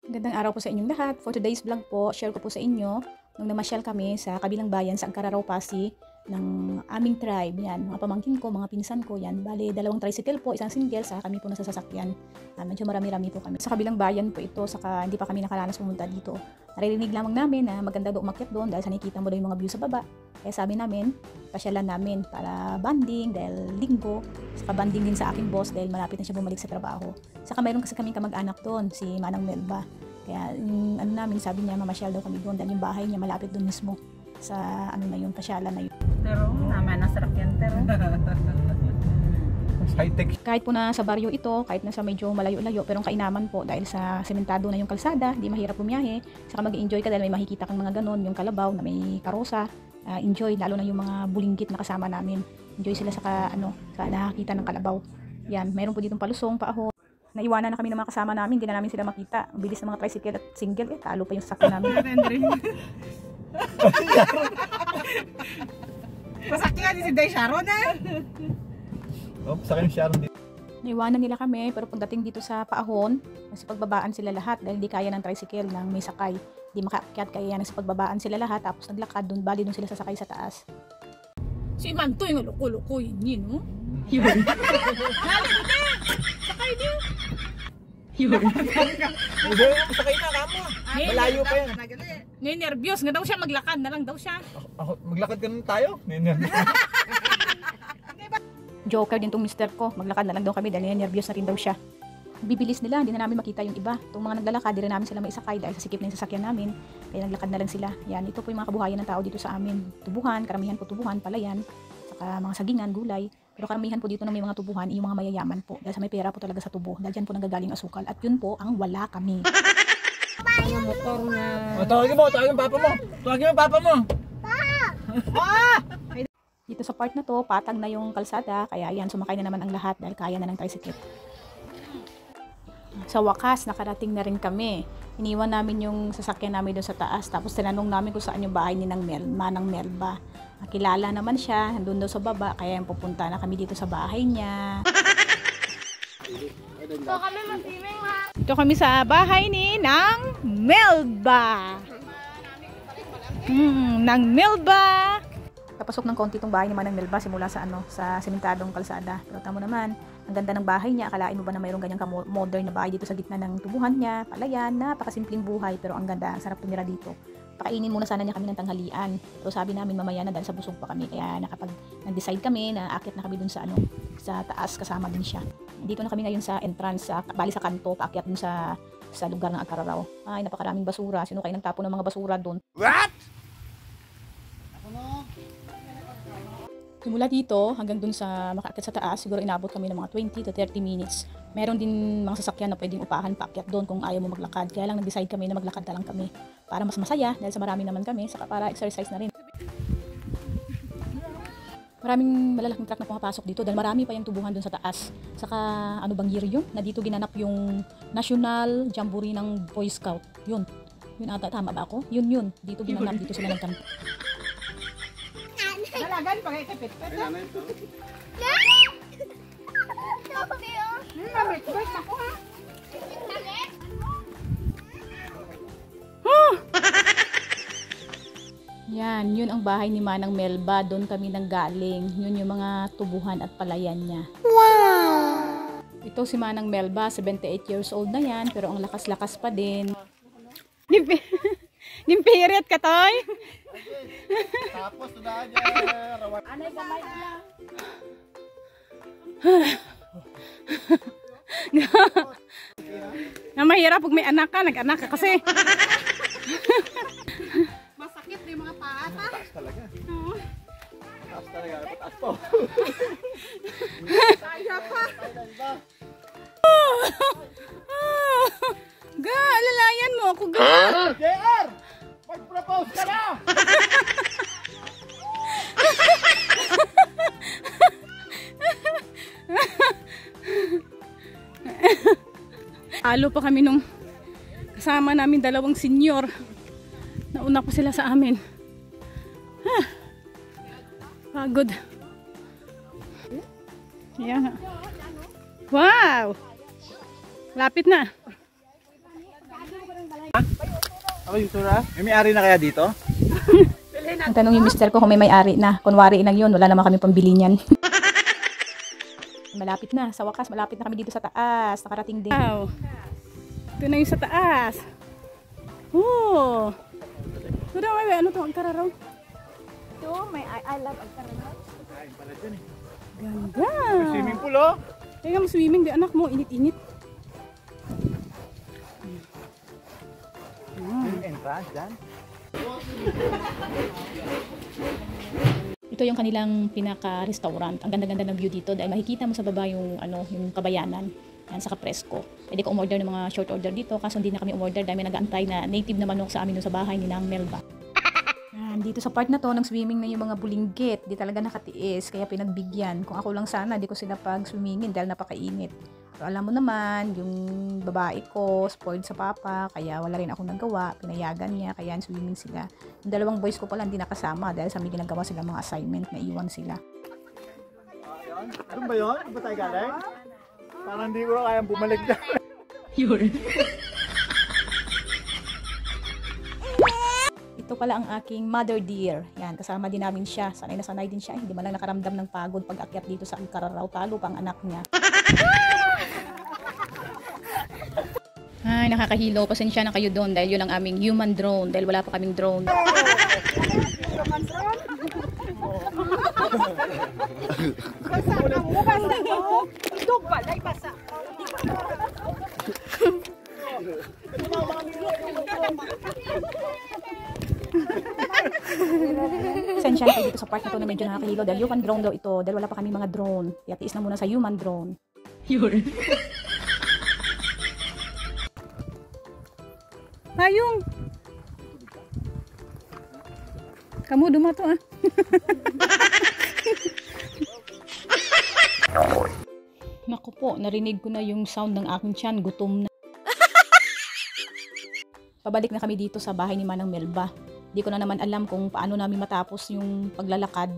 Magandang araw po sa inyong lahat. For today's vlog po, share ko po sa inyo nung namasyal kami sa kabilang bayan sa Angkararaw, Pasig ng aming tribe. Yan, mga pamangkin ko, mga pinsan ko yan. Bale, 2 tricycle po, isang single, sa kami po nasasasakyan. Medyo marami-rami po kami. Sa kabilang bayan po ito, saka hindi pa kami nakaranas pumunta dito. Naririnig lamang namin na maganda daw umakyat doon dahil sa nakikita mo daw yung mga view sa baba. Kaya sabi namin, pasyalan namin para banding dahil linggo. Saka banding din sa aking boss dahil malapit na siya bumalik sa trabaho. Saka mayroon kasi kaming kamag-anak doon, si Manang Melba. Kaya ano namin, sabi niya mamasyal daw kami doon dahil yung bahay niya malapit doon mismo sa ano na yun, pasyalan na yun. Pero naman ang sarap yan, pero high-tech. Kahit po na sa baryo ito, kahit na sa medyo malayo-layo, pero kainaman po dahil sa sementado na yung kalsada, di mahirap bumiyahe. Saka mag-enjoy ka dahil may makikita kang mga ganon, yung kalabaw na may karosa. Enjoy, lalo na yung mga bulinggit na kasama namin. Enjoy sila sa nakakita ng kalabaw. Yan, mayroon po ditong palusong, paahon. Naiwanan na kami ng mga kasama namin, hindi na namin sila makita. Ang bilis ng mga tricycle at single, talo pa yung sasakyan namin. masakyan din si Day Sharon Sa akin Sharon dito. Naiwanan nila kami, pero pagdating dito sa paahon, nasipagbabaan sila lahat dahil di kaya ng tricycle ng may sakay. Di makaakyat, kaya nasipagbabaan sila lahat, tapos naglakad doon, bali doon sila sasakay sa taas. si Manto yung loko-loko yun, no? Yun. Sakay niyo. Yun. Sakay na kamo. Malayo pa yan. Ngayon nervyos, nga daw siya maglakad na lang daw siya. Ako, maglakad ka nun tayo. Joker din tong mister ko, maglakad na lang daw kami dahil nervyos na rin daw siya. Bibilis nila, hindi na namin makita yung iba. Itong mga naglalakad, di rin namin sila maisakay dahil sa sikip na yung sasakyan namin. Kaya naglakad na lang sila. Yan, ito po yung mga kabuhayan ng tao dito sa amin. Tubuhan, karamihan po tubuhan, palayan, saka mga sagingan, gulay. Pero karamihan po dito na may mga tubuhan, yung mga mayayaman po. Dahil sa may pera po talaga sa tubo. Dahil dyan po nanggagaling asukal. At yun po ang wala kami. Ang motor na. Tawagin mo papa mo. Tawagin mo papa mo. Dito sa part na to, patag na yung kalsada. Kaya yan, sumakay na naman ang lahat dahil kaya na ng tricycle. Sa wakas, nakarating na rin kami. Iniwan namin yung sasakyan namin doon sa taas. Tapos tinanong namin kung saan yung bahay ni Manang Melba. Nakilala naman siya, nandun daw sa baba. Kaya yung pupunta na kami dito sa bahay niya. Ito kami sa bahay ni Nang Melba. Nang Melba. Kapasok ng konti itong bahay ni Manang Melba simula sa sa sementadong kalsada. Pero tamo naman, ang ganda ng bahay niya. Akalain mo ba na mayroong ganyang modern na bahay dito sa gitna ng tubuhan niya? Palayan, napakasimpleng buhay pero ang ganda, ang sarap tumira dito. Pakainin muna sana niya kami ng tanghalian. So sabi namin mamaya na dahil sa busog pa kami. Kaya nag-decide kami na aakyat na kami dun sa sa taas, kasama din siya. Dito na kami ngayon sa entrance, bali sa kanto, paakyat dun sa lugar ng Angkararaw. Ay, napakaraming basura. Sino kayo nagtapon ng mga basura dun? What? Simula dito hanggang dun sa makaakyat sa taas, siguro inabot kami ng mga 20 to 30 minutes. Meron din mga sasakyan na pwedeng upahan paakyat doon kung ayaw mo maglakad. Kaya lang nag-decide kami na maglakad na lang kami para mas masaya dahil sa marami naman kami, saka para exercise na rin. Maraming malalaking truck na pumapasok dito dahil marami pa yung tubuhan doon sa taas. Saka ano bang year yun? Na dito ginanap yung National Jamboree ng Boy Scout. Yun ata, tama ba ako? Yun. Dito ginanap, dito sila nagkamp. Dalagan pag ikipit. Yan, yun ang bahay ni Manang Melba. Doon kami nanggaling. Yun yung mga tubuhan at palayan niya. Wow! Ito si Manang Melba, 78 years old na yan, pero ang lakas-lakas pa din. Nimpirit ka, Toy? Tapos na rawan. Anay kamay na. Na mahirap pag may anak ka, nag-anak ka kasi. Masakit yung mga paa. Taas talaga. Taas talaga. Taas po. Kaya pa. Ga, alalayan mo ako, ga. JR! Mag-propose ka na! Alo pa kami nung kasama namin 2 senior. Nauna po sila sa amin. Pagod. Yan. Wow! Lapit na. Ha? Ako yung sura? May may-ari na kaya dito? Ang tanong yung mister ko kung may may-ari na. Kunwari lang yun, wala naman kami pambili niyan. Malapit na, sa wakas, malapit na kami dito sa taas. Nakarating din. Wow. Ito na yung sa taas. Oh. Ito daw, ano to, ang kararaw? Ito, may I love Alcararaz. Ay, pala dyan eh. Ganda. May swimming pool oh. Kaya mo swimming, di anak mo, init-init. Yung entrance dyan. Ito yung kanilang pinaka-restaurant. Ang ganda-ganda ng view dito dahil makikita mo sa baba yung, yung kabayanan. Yan, sa Capresco. Pwede ko umorder ng mga short order dito kaso hindi na kami umorder dahil may nag-aantay na native na manok sa amin doon sa bahay ni Nang Melba. Yan, dito sa part na to, ng swimming na yung mga bulinggit. Di talaga nakatiis, kaya pinagbigyan. Kung ako lang sana, di ko sila pag-swimmingin dahil napakainit. So, alam mo naman, yung babae ko, spoiled sa papa, kaya wala rin akong nagawa. Pinayagan niya, kaya swimming sila. Yung dalawang boys ko pala hindi nakasama dahil sa may ginagawa sila mga assignment na iwan sila. Ano ba yun? Ano ba tayo galing? Parang hindi ko na kayang bumalik dyan. Ito pala ang aking mother deer. Yan, kasama din namin siya. Sanay na sanay din siya. Hindi man lang nakaramdam ng pagod pag-akyat dito sa Alcararao. Talo pang anak niya. Ay, nakakahilo. Pasensya na kayo doon dahil yun ang aming human drone. Dahil wala pa kaming drone. Pasensya na kayo dito sa part na to na medyo nakakahilo. Dahil human drone daw ito. Dahil wala pa kaming mga drone. Kaya tiis na muna sa human drone. Payong. Kamu dumato ah. Naku po, narinig ko na yung sound ng aking tiyan. Gutom na. Pabalik na kami dito sa bahay ni Manang Melba. Di ko na naman alam kung paano namin matapos yung paglalakad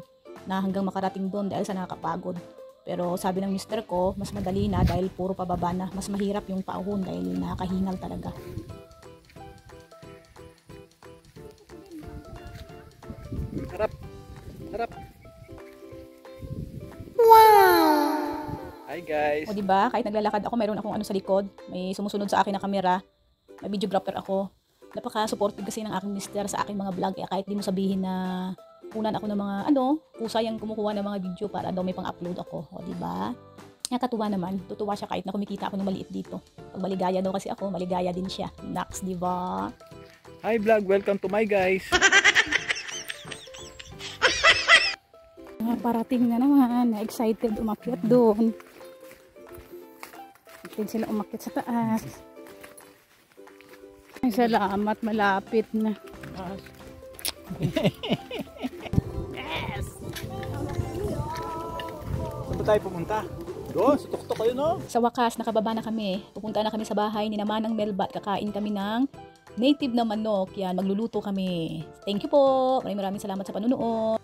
na hanggang makarating doon dahil sa nakakapagod. Pero sabi ng mister ko, mas madali na dahil puro pababa na. Mas mahirap yung paahon dahil nakakahingal talaga. Harap. Harap. Hi guys. O diba, kahit naglalakad ako, mayroon akong ano sa likod. May sumusunod sa akin na kamera. May videographer ako. Napaka-supportive kasi ng aking mister sa aking mga vlog. Kaya kahit di mo sabihin na unan ako ng mga kusayang kumukuha ng mga video para daw may pang-upload ako. O diba? Nakatuwa naman. Tutuwa siya kahit na kumikita ako ng maliit dito. Pag maligaya daw kasi ako, maligaya din siya. Nax, diba? Hi vlog, welcome to my guys. Parating na naman. Excited umakyat doon. Excited sila umakyat sa taas. Ay, salamat. Malapit na. Saan ba tayo pumunta? Doon, sa tuktok kayo no? Sa wakas, nakababa na kami. Pupunta na kami sa bahay ni Manang Melba at kakain kami ng native na manok. Yan, magluluto kami. Thank you po. Maraming salamat sa panunood.